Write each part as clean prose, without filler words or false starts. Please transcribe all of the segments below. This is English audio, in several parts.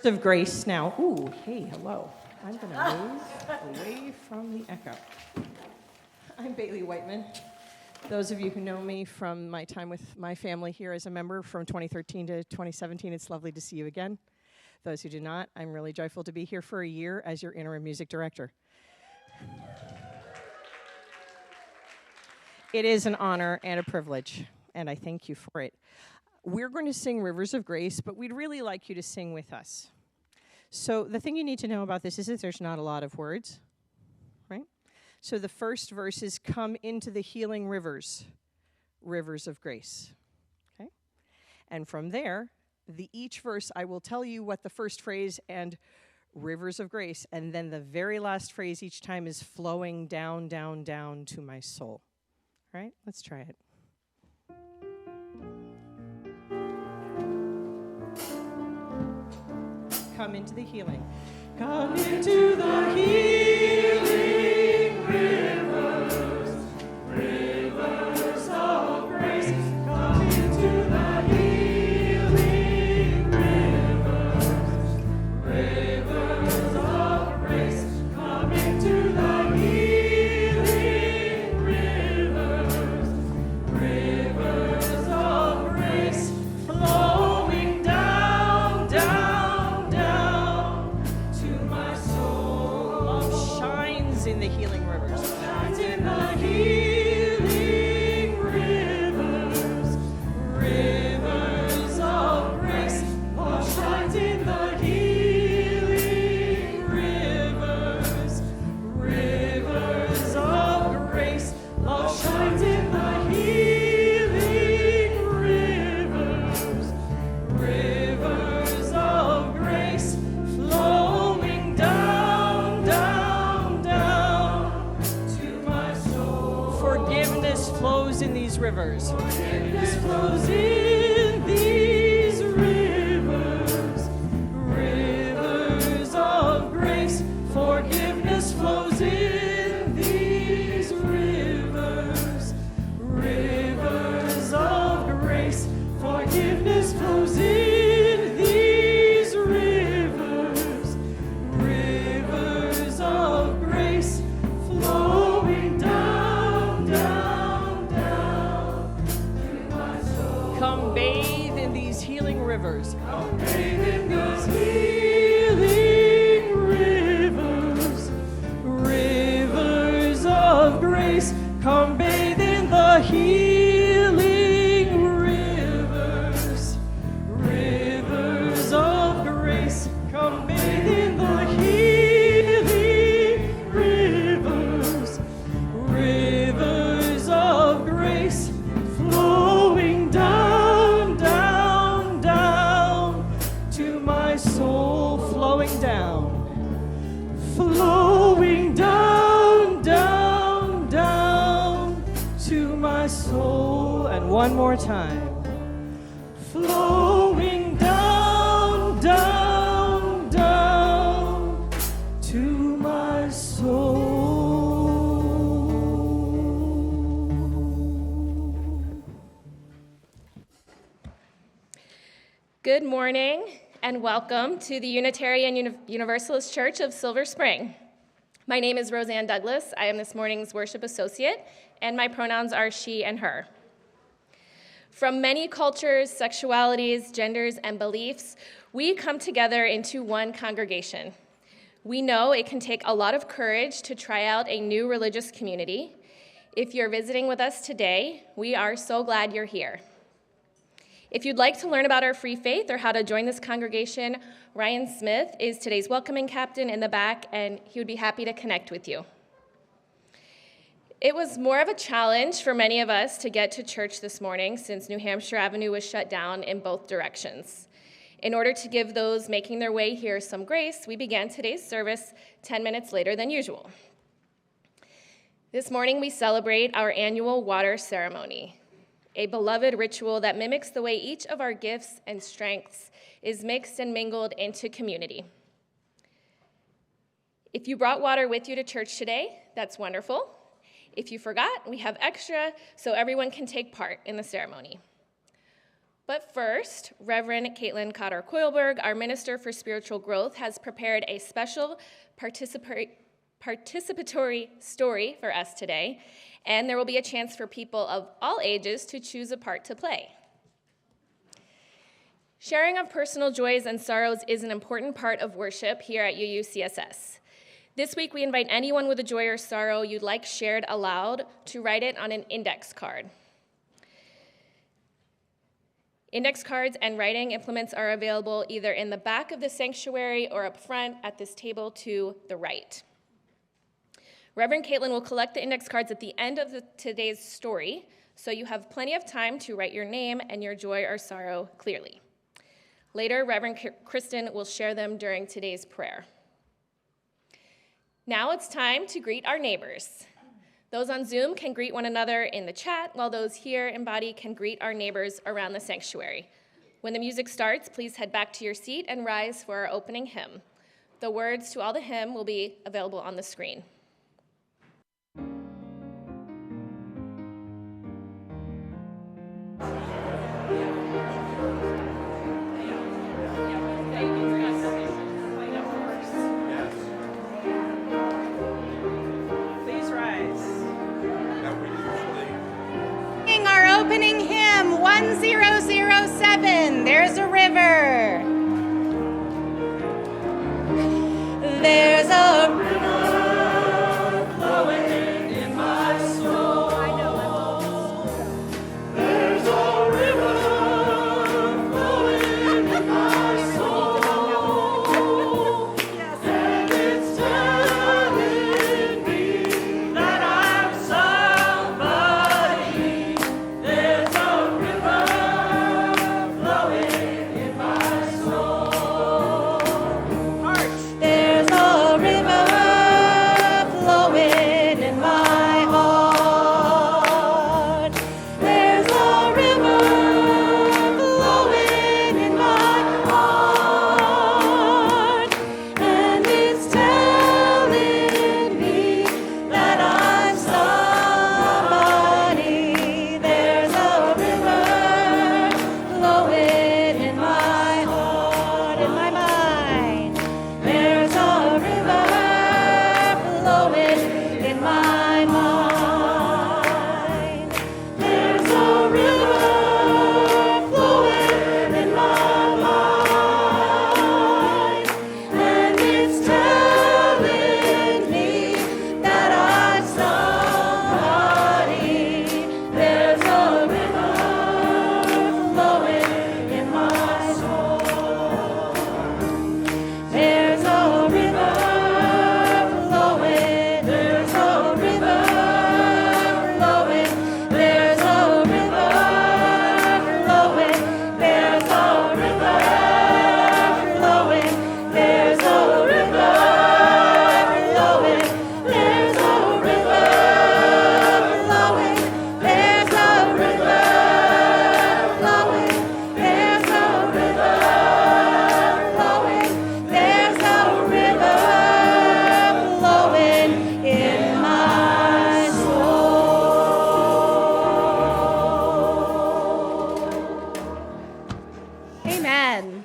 of grace now. Ooh, hey, hello. I'm going to move away from the echo. I'm Bailey Whiteman. Those of you who know me from my time with my family here as a member from 2013 to 2017, it's lovely to see you again. Those who do not, I'm really joyful to be here for a year as your interim music director. It is an honor and a privilege, and I thank you for it. We're going to sing Rivers of Grace, but we'd really like you to sing with us. So the thing you need to know about this is that there's not a lot of words, right? So the first verse is, come into the healing rivers, rivers of grace, okay? And from there, each verse, I will tell you what the first phrase and rivers of grace, and then the very last phrase each time is flowing down, down, down to my soul. All right, let's try it. Come into the healing. Come into the healing rivers, rivers of grace. Come into the healing rivers, rivers of grace. Come into the healing rivers, rivers of grace, flowing down, down, down to my soul. Love shines in the healing rivers. Shines in the healing rivers, rivers of grace. Love shines in the healing rivers, rivers of grace. Love shines in the healing rivers, rivers of grace, flowing down, down, down to my soul. Forgiveness flows in these rivers. Forgiveness flows in these rivers, rivers of grace. Forgiveness flows in these rivers, rivers of grace. Forgiveness flows in these rivers, rivers of grace, flowing down, down, down to my soul. Come bathe in these healing rivers. Come bathe in these healing rivers, rivers of grace. Come bathe in the healing rivers, rivers of grace. Come bathe in the healing rivers, rivers of grace, flowing down, down, down to my soul, flowing down, flowing down, down, down to my soul. And one more time. Flowing down, down, down to my soul. Good morning and welcome to the Unitarian Universalist Church of Silver Spring. My name is Roseanne Douglas. I am this morning's worship associate, and my pronouns are she and her. From many cultures, sexualities, genders, and beliefs, we come together into one congregation. We know it can take a lot of courage to try out a new religious community. If you're visiting with us today, we are so glad you're here. If you'd like to learn about our free faith or how to join this congregation, Ryan Smith is today's welcoming captain in the back, and he would be happy to connect with you. It was more of a challenge for many of us to get to church this morning since New Hampshire Avenue was shut down in both directions. In order to give those making their way here some grace, we began today's service 10 minutes later than usual. This morning we celebrate our annual water ceremony, a beloved ritual that mimics the way each of our gifts and strengths is mixed and mingled into community. If you brought water with you to church today, that's wonderful. If you forgot, we have extra so everyone can take part in the ceremony. But first, Reverend Caitlin Cotter-Koilberg, our Minister for Spiritual Growth, has prepared a special participatory story for us today, and there will be a chance for people of all ages to choose a part to play. Sharing of personal joys and sorrows is an important part of worship here at UUCSS. This week, we invite anyone with a joy or sorrow you'd like shared aloud to write it on an index card. Index cards and writing implements are available either in the back of the sanctuary or up front at this table to the right. Reverend Caitlin will collect the index cards at the end of today's story, so you have plenty of time to write your name and your joy or sorrow clearly. Later, Reverend Kristen will share them during today's prayer. Now it's time to greet our neighbors. Those on Zoom can greet one another in the chat, while those here in body can greet our neighbors around the sanctuary. When the music starts, please head back to your seat and rise for our opening hymn. The words to all the hymn will be available on the screen. Opening hymn 1007, There's a River. There's a river flowing in my soul. There's a river flowing in my soul. And it's telling me that I'm somebody. There's a river flowing in my soul. There's a river flowing in my heart. There's a river flowing in my heart. And it's telling me that I'm somebody. There's a river flowing in my heart, in my mind. There's a river flowing in my mind. There's a river flowing in my mind. And it's telling me that I'm somebody. There's a river flowing in my soul. There's a river flowing. There's a river flowing. There's a river flowing. There's a river flowing. There's a river flowing. There's a river flowing. There's a river flowing. There's a river flowing. There's a river flowing in my soul. Amen.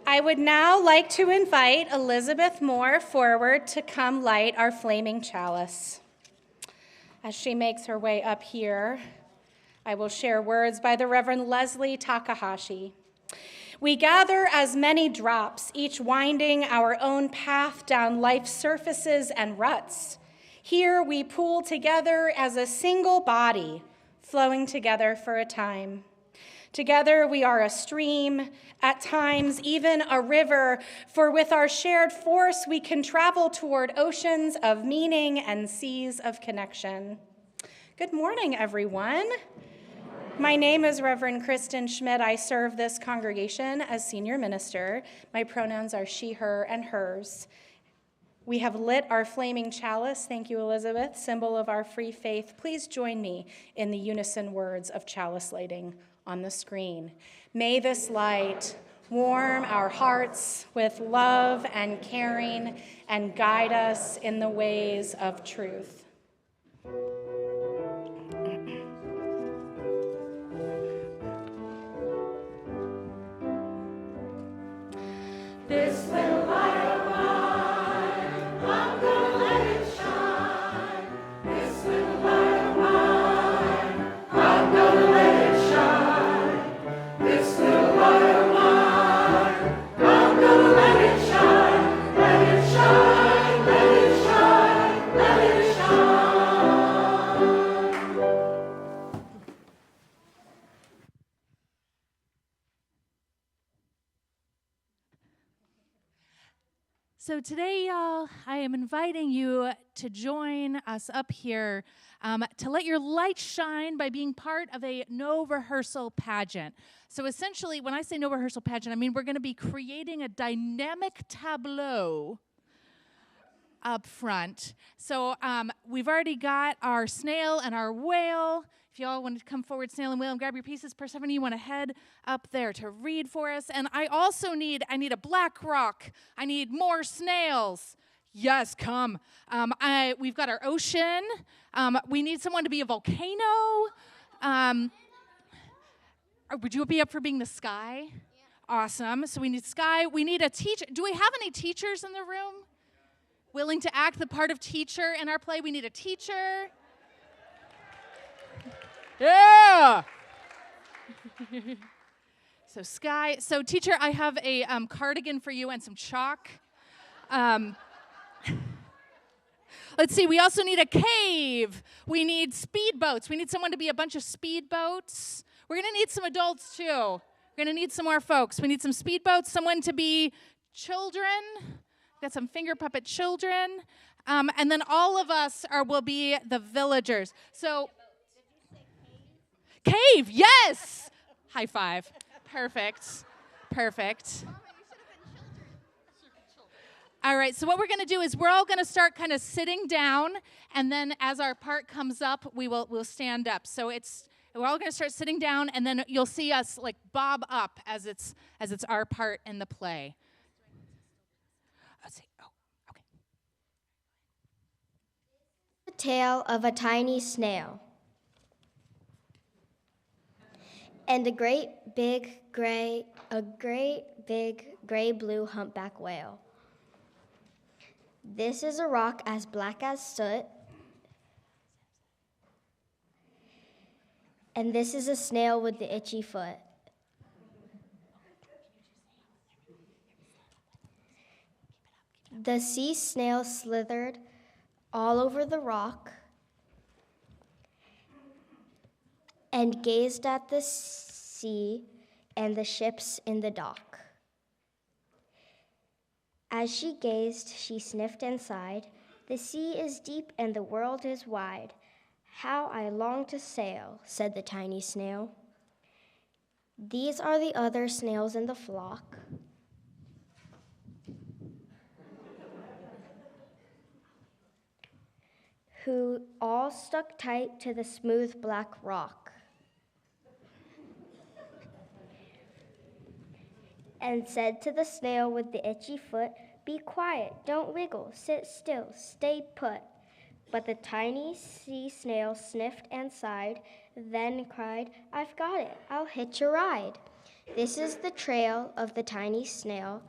I would now like to invite Elizabeth Moore forward to come light our flaming chalice. As she makes her way up here, I will share words by the Reverend Leslie Takahashi. We gather as many drops, each winding our own path down life's surfaces and ruts. Here we pool together as a single body, flowing together for a time. Together we are a stream, at times even a river, for with our shared force we can travel toward oceans of meaning and seas of connection. Good morning, everyone. My name is Reverend Kristen Schmidt. I serve this congregation as senior minister. My pronouns are she, her, and hers. We have lit our flaming chalice, thank you, Elizabeth, symbol of our free faith. Please join me in the unison words of chalice lighting on the screen. May this light warm our hearts with love and caring and guide us in the ways of truth. This little light of mine, I'm gonna let it shine. This little light of mine, I'm gonna let it shine. This little light of mine, I'm gonna let it shine. Let it shine, let it shine, let it shine. So today, y'all, I am inviting you to join us up here to let your light shine by being part of a no rehearsal pageant. So essentially, when I say no rehearsal pageant, I mean we're going to be creating a dynamic tableau up front. So we've already got our snail and our whale. If y'all want to come forward, snail and whale, and grab your pieces, Persephone, you want to head up there to read for us. And I also need a black rock. I need more snails. Yes, come. We've got our ocean. We need someone to be a volcano. Would you be up for being the sky? Yeah. Awesome. So we need sky. We need a teacher. Do we have any teachers in the room? Willing to act the part of teacher in our play? We need a teacher. Yeah. So sky. So teacher, I have a cardigan for you and some chalk. Let's see. We also need a cave. We need speedboats. We need someone to be a bunch of speedboats. We're gonna need some adults too. We're gonna need some more folks. We need some speedboats. Someone to be children. Got some finger puppet children. And then all of us will be the villagers. So, cave, yes! High five. Perfect. All right, so what we're going to do is we're all going to start kind of sitting down, and then as our part comes up, we'll stand up. So we're all going to start sitting down, and then you'll see us like bob up as it's our part in the play. The tale of a tiny snail and a great big gray blue humpback whale. This is a rock as black as soot, and this is a snail with the itchy foot. The sea snail slithered all over the rock and gazed at the sea and the ships in the dock. As she gazed, she sniffed and sighed. The sea is deep and the world is wide. How I long to sail, said the tiny snail. These are the other snails in the flock. Who all stuck tight to the smooth black rock and said to the snail with the itchy foot, "Be quiet, don't wiggle, sit still, stay put." But the tiny sea snail sniffed and sighed, then cried, "I've got it, I'll hitch a ride." This is the trail of the tiny snail,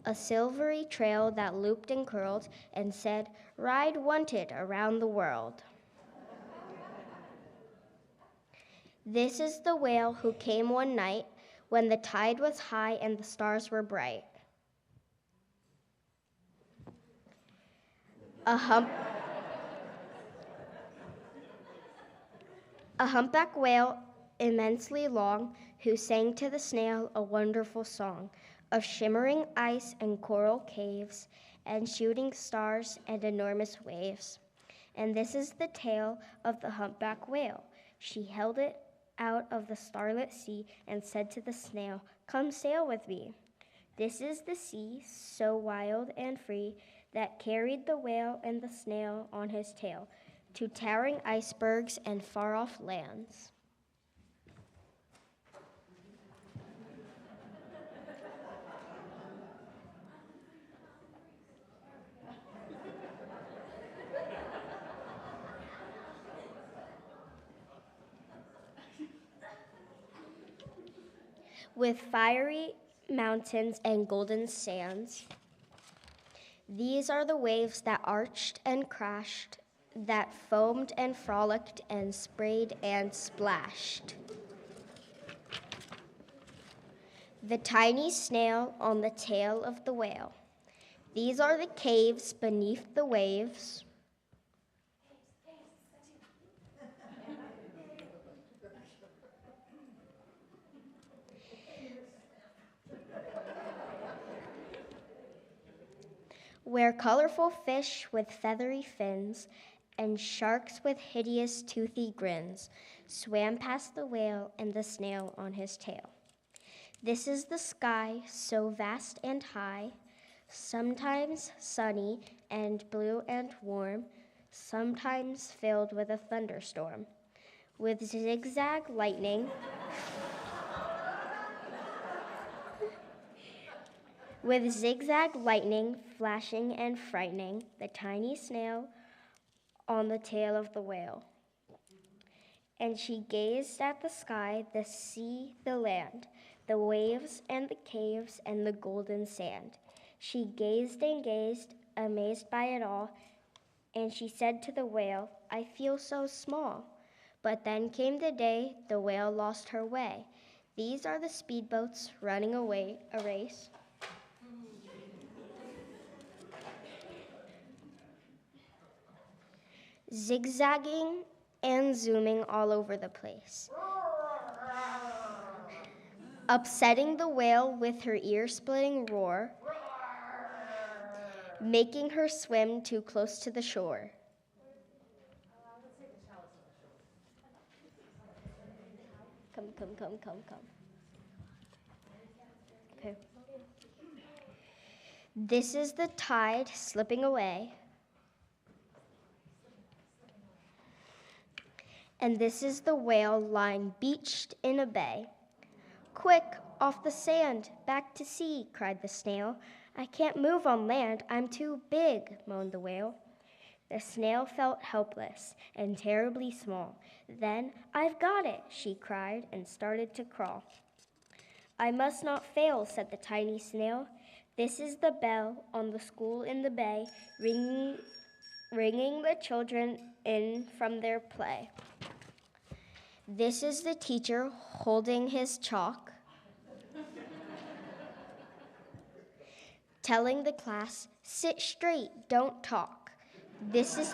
a silvery trail that looped and curled and said, "Ride wanted around the world." This is the whale who came one night when the tide was high and the stars were bright. A humpback whale immensely long who sang to the snail a wonderful song of shimmering ice and coral caves and shooting stars and enormous waves. And this is the tale of the humpback whale. She held it out of the starlit sea and said to the snail, "Come sail with me." This is the sea, so wild and free, that carried the whale and the snail on his tail to towering icebergs and far-off lands. With fiery mountains and golden sands. These are the waves that arched and crashed, that foamed and frolicked and sprayed and splashed. The tiny snail on the tail of the whale. These are the caves beneath the waves. Where colorful fish with feathery fins and sharks with hideous toothy grins swam past the whale and the snail on his tail. This is the sky, so vast and high, sometimes sunny and blue and warm, sometimes filled with a thunderstorm, with zigzag lightning, flashing and frightening the tiny snail on the tail of the whale. And she gazed at the sky, the sea, the land, the waves and the caves and the golden sand. She gazed and gazed, amazed by it all, and she said to the whale, I feel so small. But then came the day the whale lost her way. These are the speedboats running away a race. Zigzagging and zooming all over the place, upsetting the whale with her ear-splitting roar, making her swim too close to the shore. Come. Okay. This is the tide slipping away. And this is the whale lying beached in a bay. Quick, off the sand, back to sea, cried the snail. I can't move on land, I'm too big, moaned the whale. The snail felt helpless and terribly small. Then, I've got it, she cried and started to crawl. I must not fail, said the tiny snail. This is the bell on the school in the bay, ringing the children in from their play. This is the teacher holding his chalk, telling the class, sit straight, don't talk. This is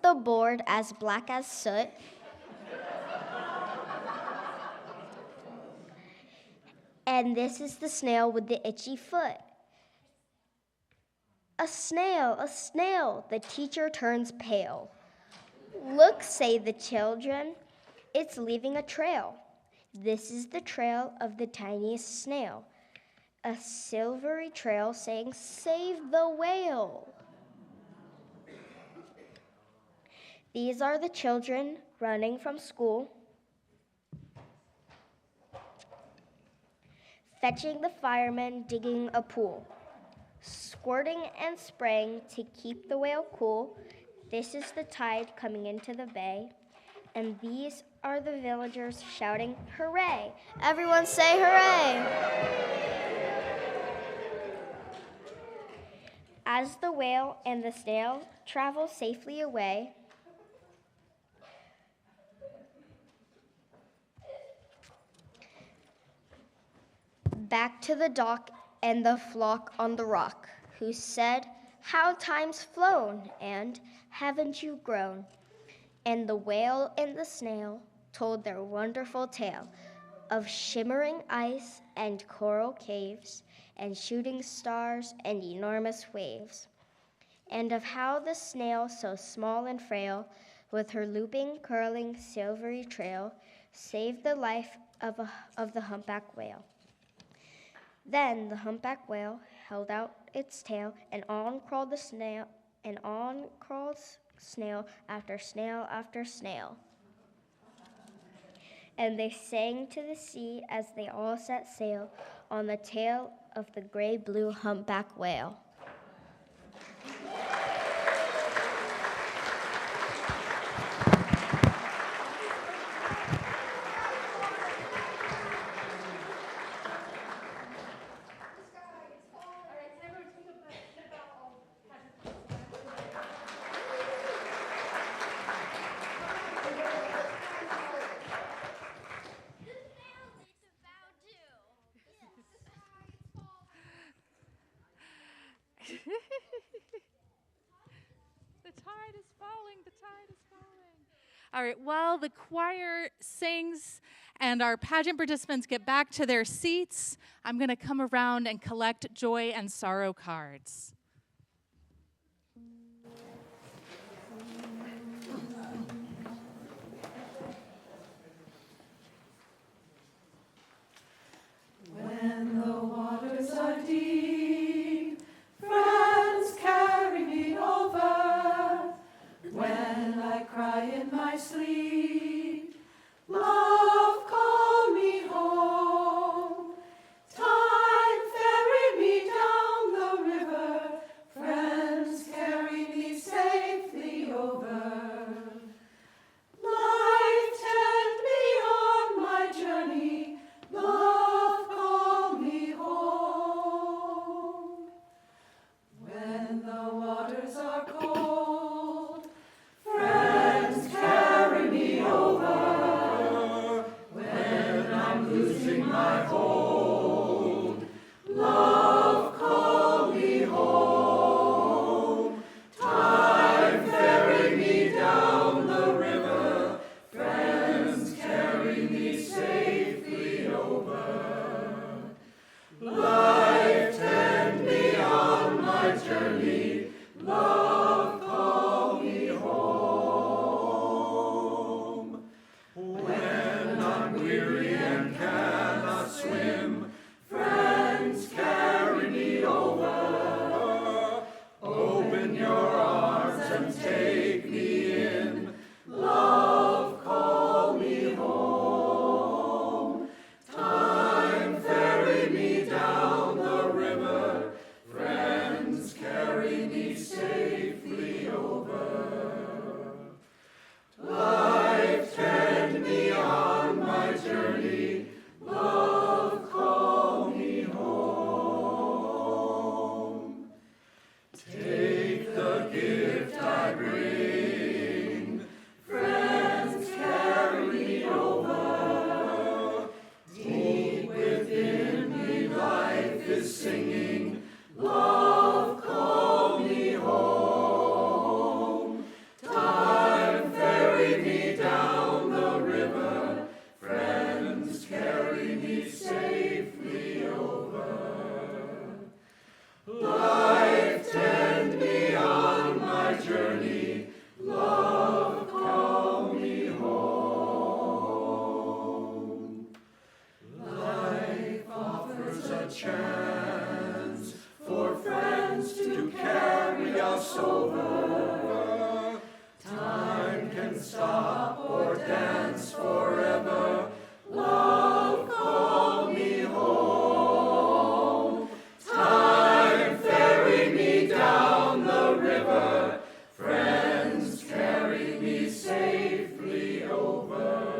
the board as black as soot. And this is the snail with the itchy foot. A snail, the teacher turns pale. Look, say the children, it's leaving a trail. This is the trail of the tiniest snail. A silvery trail saying, save the whale. These are the children running from school, fetching the firemen, digging a pool, squirting and spraying to keep the whale cool. This is the tide coming into the bay, and these are the villagers shouting, hooray! Everyone say hooray! As the whale and the snail travel safely away, back to the dock and the flock on the rock, who said, how time's flown, and haven't you grown? And the whale and the snail told their wonderful tale of shimmering ice and coral caves and shooting stars and enormous waves, and of how the snail, so small and frail, with her looping, curling, silvery trail, saved the life of the humpback whale. Then the humpback whale held out its tail, and on crawled the snail, and on crawled snail after snail after snail. And they sang to the sea as they all set sail on the tail of the gray-blue humpback whale. tide is falling. The tide is falling. All right, while the choir sings and our pageant participants get back to their seats, I'm going to come around and collect joy and sorrow cards. When the waters are deep, friends carry me over. When I cry in my sleep, love call me home. Time ferry me down the river, friends carry me safely over. Life tend me on my journey, love call me home. When the waters are cold, friends carry me over. When I'm losing my hold, love call me home. Time ferry me down the river, friends carry me safely over. Life tend me on my journey, love call me home. When I'm weary and cannot swim, friends carry me over. Open your arms and take me in, love call me home. Time ferry me down the river, friends carry me safely over. Life tend me on my journey, love call me home. Take the gift I bring, friends carry me over. Deep within me life is singing, love call me home. Time ferry me down the river, friends carry me safely over. Life tend me on my journey, love call me home. Life offers a chance for friends to carry us over. Time can stop or dance forever, love call me home. Time ferry me down the river, friends carry me safely over.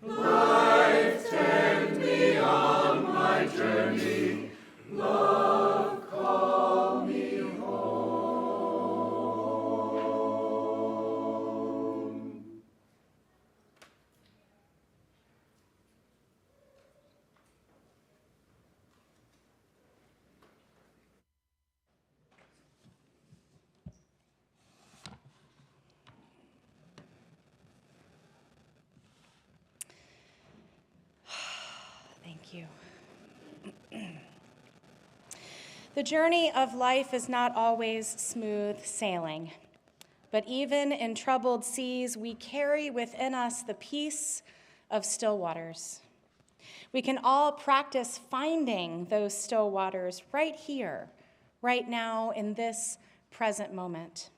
Life tend me on my journey, love call me home. Thank you. The journey of life is not always smooth sailing, but even in troubled seas, we carry within us the peace of still waters. We can all practice finding those still waters right here, right now, in this present moment.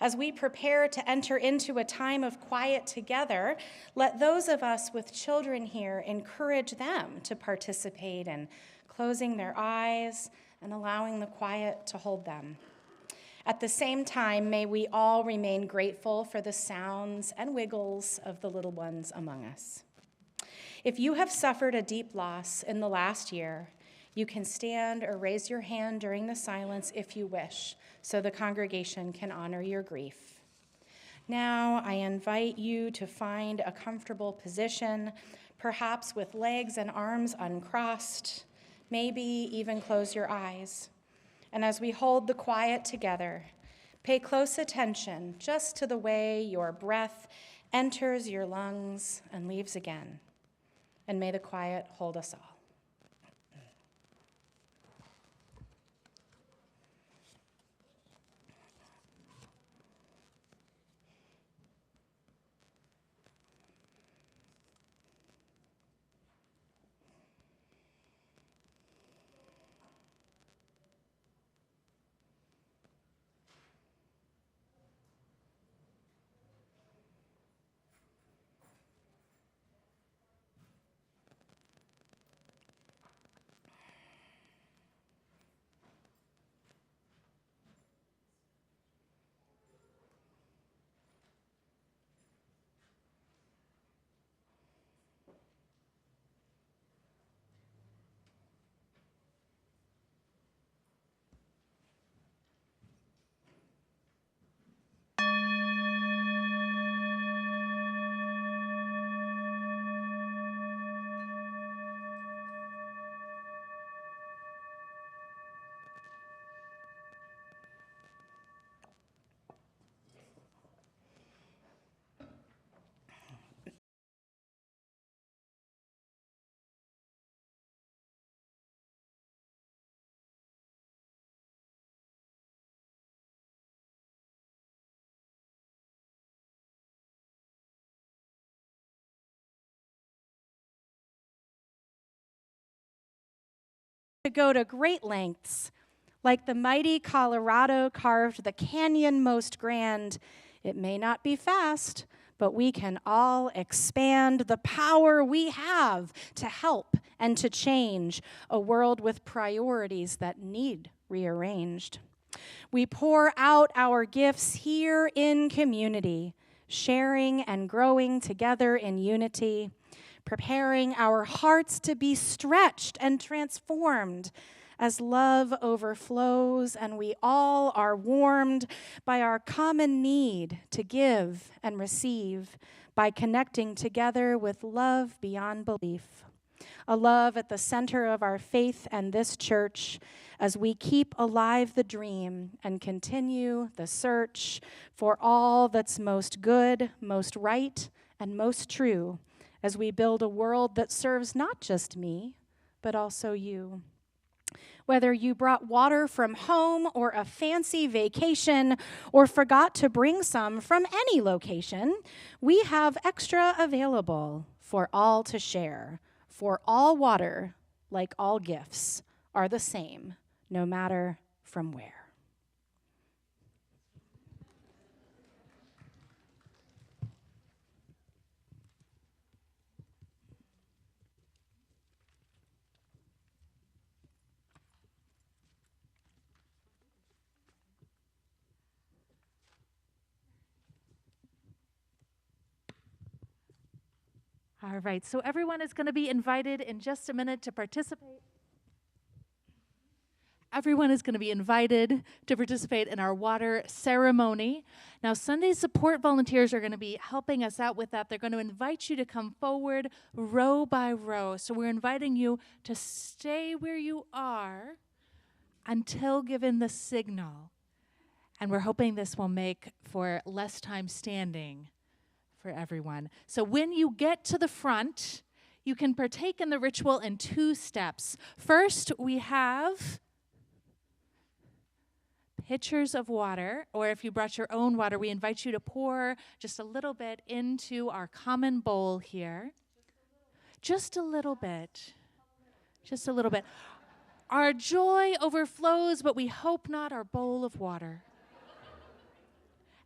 As we prepare to enter into a time of quiet together, let those of us with children here encourage them to participate in closing their eyes and allowing the quiet to hold them. At the same time, may we all remain grateful for the sounds and wiggles of the little ones among us. If you have suffered a deep loss in the last year, you can stand or raise your hand during the silence if you wish, so the congregation can honor your grief. Now, I invite you to find a comfortable position, perhaps with legs and arms uncrossed, maybe even close your eyes. And as we hold the quiet together, Pay close attention just to the way your breath enters your lungs and leaves again. And may the quiet hold us all. To go to great lengths, like the mighty Colorado carved the canyon most grand. It may not be fast, but we can all expand the power we have to help and to change a world with priorities that need rearranged. We pour out our gifts here in community, sharing and growing together in unity, preparing our hearts to be stretched and transformed as love overflows and we all are warmed by our common need to give and receive by connecting together with love beyond belief. A love at the center of our faith and this church as we keep alive the dream and continue the search for all that's most good, most right, and most true as we build a world that serves not just me, but also you. Whether you brought water from home or a fancy vacation or forgot to bring some from any location, we have extra available for all to share. For all water, like all gifts, are the same, no matter from where. All right, so everyone is going to be invited in just a minute to participate. Everyone is going to be invited to participate in our water ceremony. Now, Sunday support volunteers are going to be helping us out with that. They're going to invite you to come forward row by row. So we're inviting you to stay where you are until given the signal. And we're hoping this will make for less time standing for everyone. So when you get to the front, you can partake in the ritual in 2 steps. First, we have pitchers of water, or if you brought your own water, we invite you to pour just a little bit into our common bowl here. Just a little bit. Just a little bit. Our joy overflows, but we hope not our bowl of water.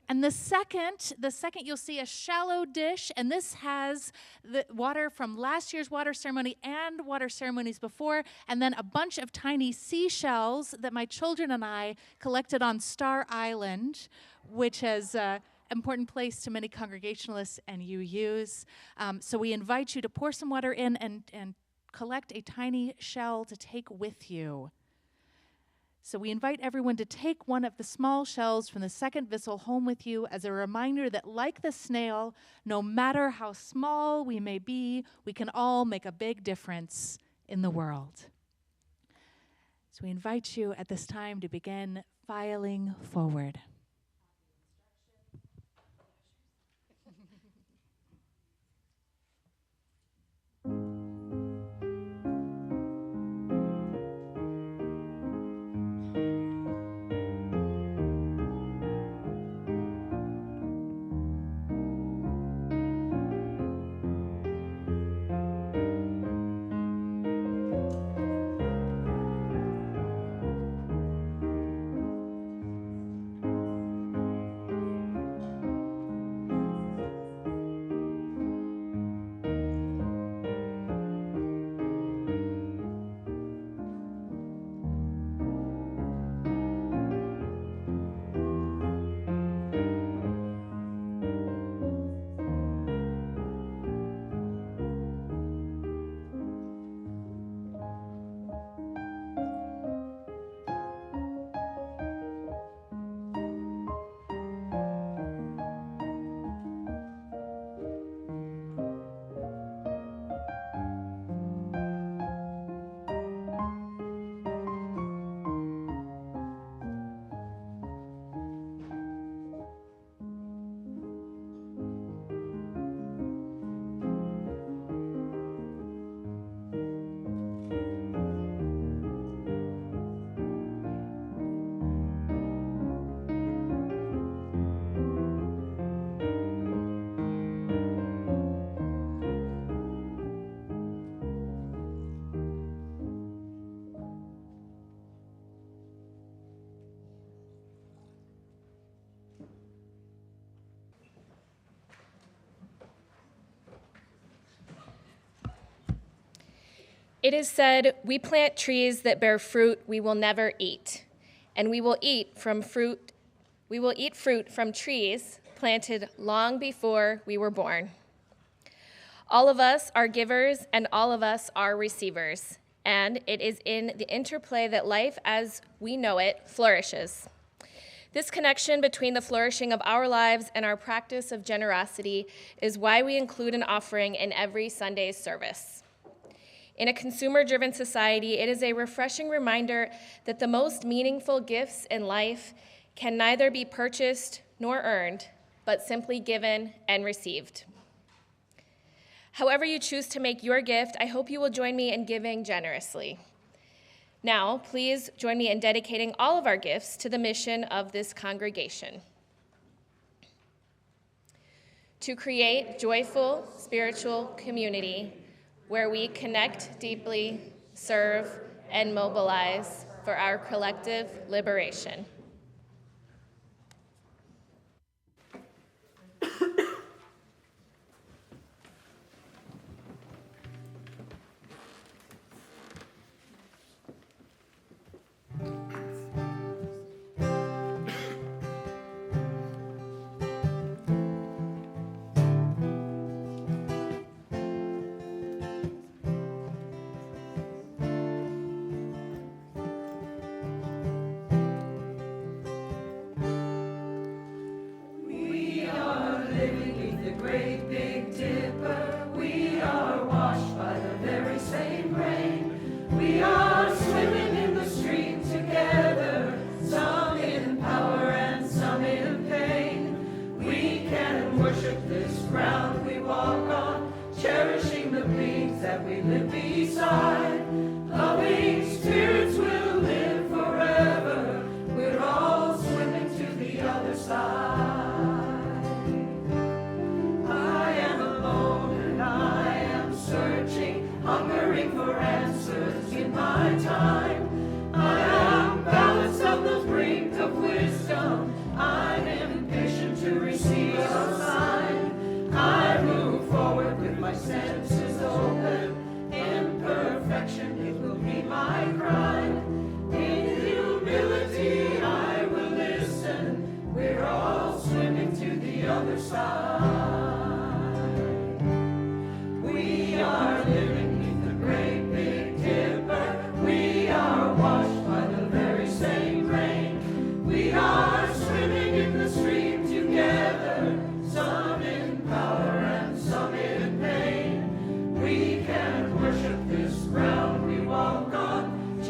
And the second you'll see a shallow dish, and this has the water from last year's water ceremony and water ceremonies before, and then a bunch of tiny seashells that my children and I collected on Star Island, which is an important place to many Congregationalists and UUs. So we invite you to pour some water in and collect a tiny shell to take with you. So we invite everyone to take one of the small shells from the second vessel home with you as a reminder that, like the snail, no matter how small we may be, we can all make a big difference in the world. So we invite you at this time to begin filing forward. It is said, "We plant trees that bear fruit we will never eat, and we will eat fruit from trees planted long before we were born." All of us are givers and all of us are receivers, and it is in the interplay that life as we know it flourishes. This connection between the flourishing of our lives and our practice of generosity is why we include an offering in every Sunday's service. In a consumer-driven society, it is a refreshing reminder that the most meaningful gifts in life can neither be purchased nor earned, but simply given and received. However you choose to make your gift, I hope you will join me in giving generously. Now, please join me in dedicating all of our gifts to the mission of this congregation: to create joyful spiritual community where we connect deeply, serve, and mobilize for our collective liberation. We are living beneath the great Big Dipper. We are washed by the very same rain. We are swimming in the stream together, some in power and some in pain. We can worship this ground we walk on, cherishing the beings that we live beside. Loving spirits will live forever. We're all swimming to the other side. I am alone and I am searching, hungering for answers in my time. I am balanced on the brink of wisdom. I'm impatient to receive a sign. I move forward with my senses open. Imperfection, it will be my crime. In humility, I will listen. We're all swimming to the other side. We are living beneath the great Big Dipper. We are washed by the very same rain. We are swimming in the stream together, some in power and some in pain. We can worship this ground we walk on,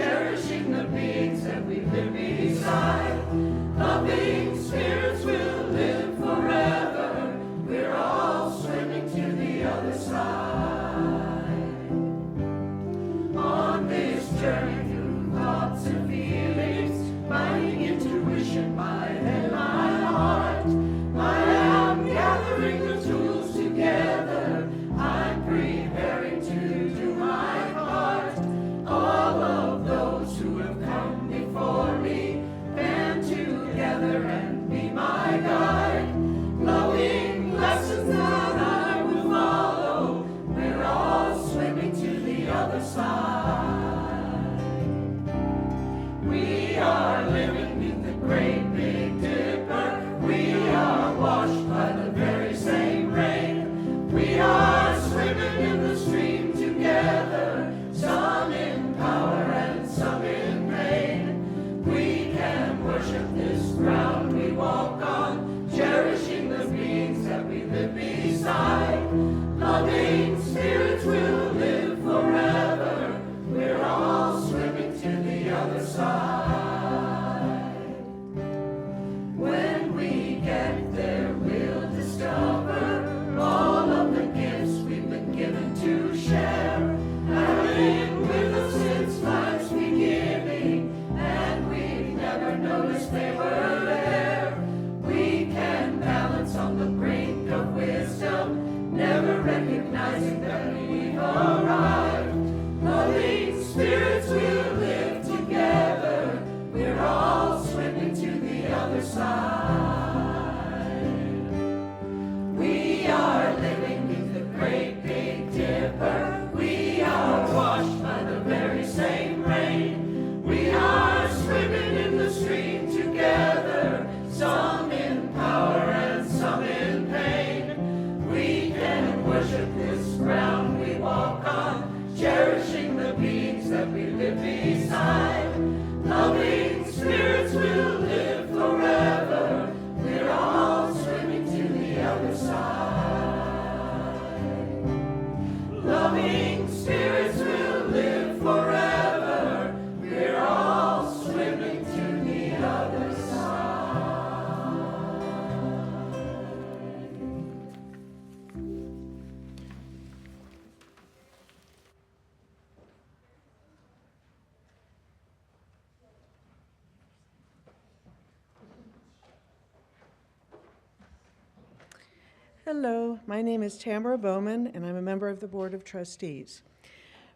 Hello, my name is Tamara Bowman, and I'm a member of the Board of Trustees.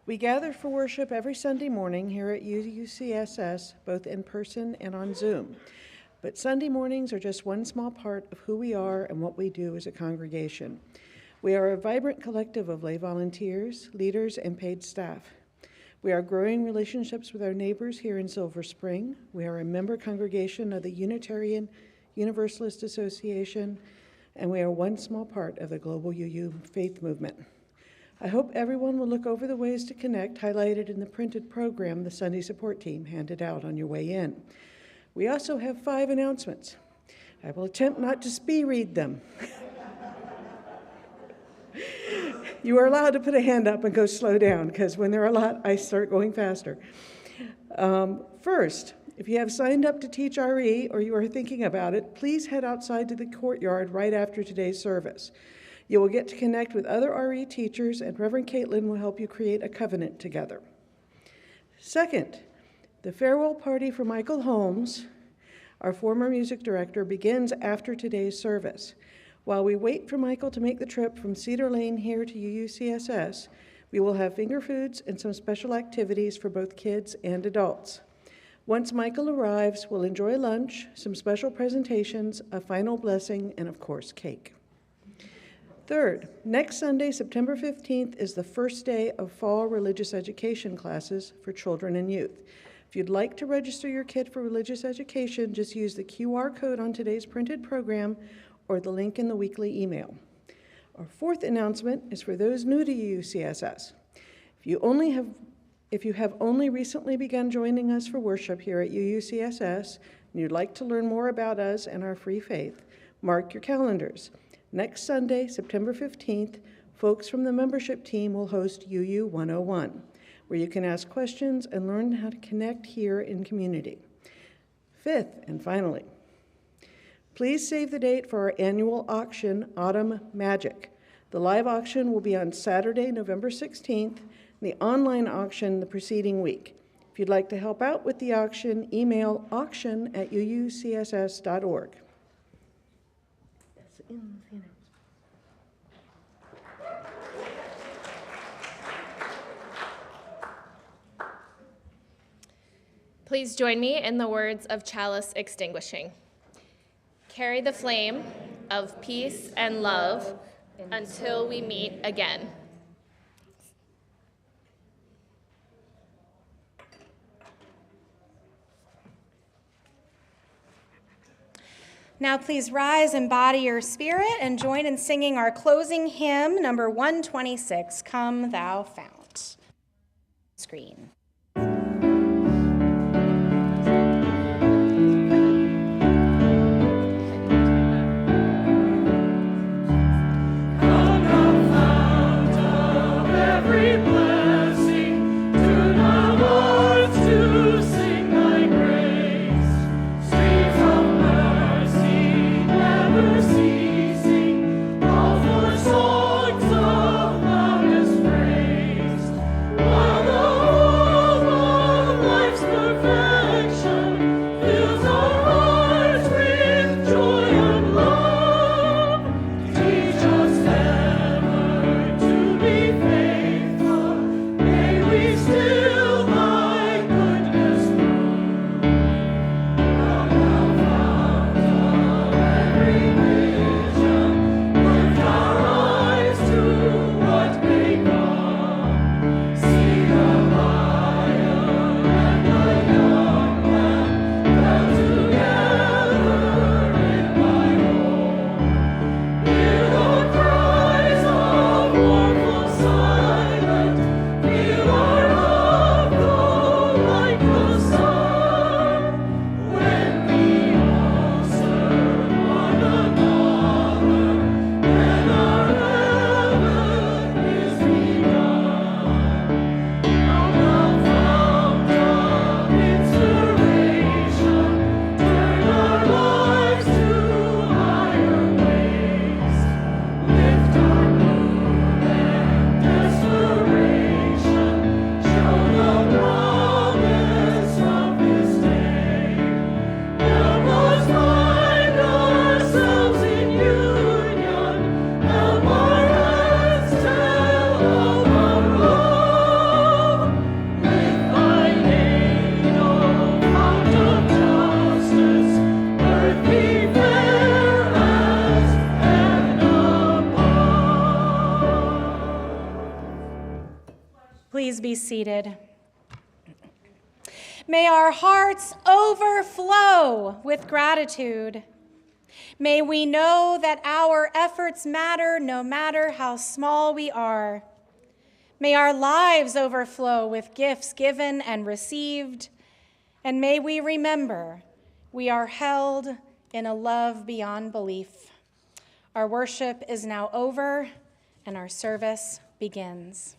We gather for worship every Sunday morning here at UCSS, both in person and on Zoom. But Sunday mornings are just one small part of who we are and what we do as a congregation. We are a vibrant collective of lay volunteers, leaders, and paid staff. We are growing relationships with our neighbors here in Silver Spring. We are a member congregation of the Unitarian Universalist Association, and we are one small part of the global UU faith movement. I hope everyone will look over the ways to connect highlighted in the printed program the Sunday support team handed out on your way in. We also have 5 announcements. I will attempt not to speed read them. You are allowed to put a hand up and go slow down, because when there are a lot, I start going faster. First, if you have signed up to teach RE or you are thinking about it, please head outside to the courtyard right after today's service. You will get to connect with other RE teachers, and Reverend Caitlin will help you create a covenant together. Second, the farewell party for Michael Holmes, our former music director, begins after today's service. While we wait for Michael to make the trip from Cedar Lane here to UCSS, we will have finger foods and some special activities for both kids and adults. Once Michael arrives, we'll enjoy lunch, some special presentations, a final blessing, and of course, cake. Third, next Sunday, September 15th, is the first day of fall religious education classes for children and youth. If you'd like to register your kid for religious education, just use the QR code on today's printed program or the link in the weekly email. Our fourth announcement is for those new to UCSS. If you have only recently begun joining us for worship here at UCSS, and you'd like to learn more about us and our free faith, mark your calendars. Next Sunday, September 15th, folks from the membership team will host UU 101, where you can ask questions and learn how to connect here in community. Fifth, and finally, please save the date for our annual auction, Autumn Magic. The live auction will be on Saturday, November 16th, and the online auction the preceding week. If you'd like to help out with the auction, email auction@uucss.org. Please join me in the words of chalice extinguishing. Carry the flame of peace and love until we meet again. Now please rise, embody your spirit, and join in singing our closing hymn, number 126, Come Thou Fount. Screen. While the seated. May our hearts overflow with gratitude. May we know that our efforts matter no matter how small we are. May our lives overflow with gifts given and received. And may we remember we are held in a love beyond belief. Our worship is now over and our service begins.